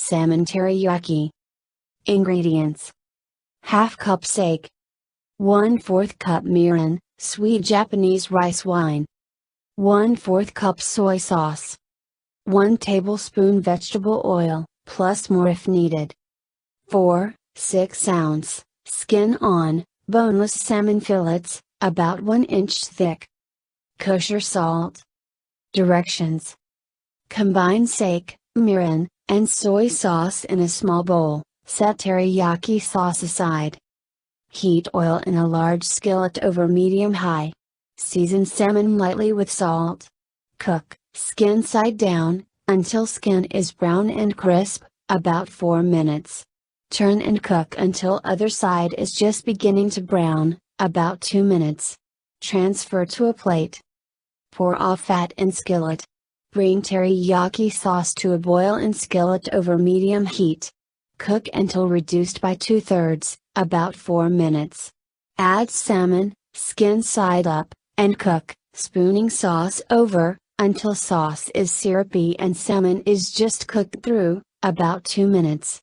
Salmon Teriyaki. Ingredients: ½ cup sake, 1/4 cup mirin, sweet Japanese rice wine, 1/4 cup soy sauce, 1 tablespoon vegetable oil, plus more if needed. 4-6 ounce, skin on, boneless salmon fillets, about 1 inch thick. Kosher salt. Directions: combine sake, mirin, and soy sauce in a small bowl, set teriyaki sauce aside. Heat oil in a large skillet over medium-high. Season salmon lightly with salt. Cook, skin side down, until skin is brown and crisp, about 4 minutes. Turn and cook until other side is just beginning to brown, about 2 minutes. Transfer to a plate. Pour off fat in skillet. Bring teriyaki sauce to a boil in skillet over medium heat. Cook until reduced by 2/3, about 4 minutes. Add salmon, skin side up, and cook, spooning sauce over, until sauce is syrupy and salmon is just cooked through, about 2 minutes.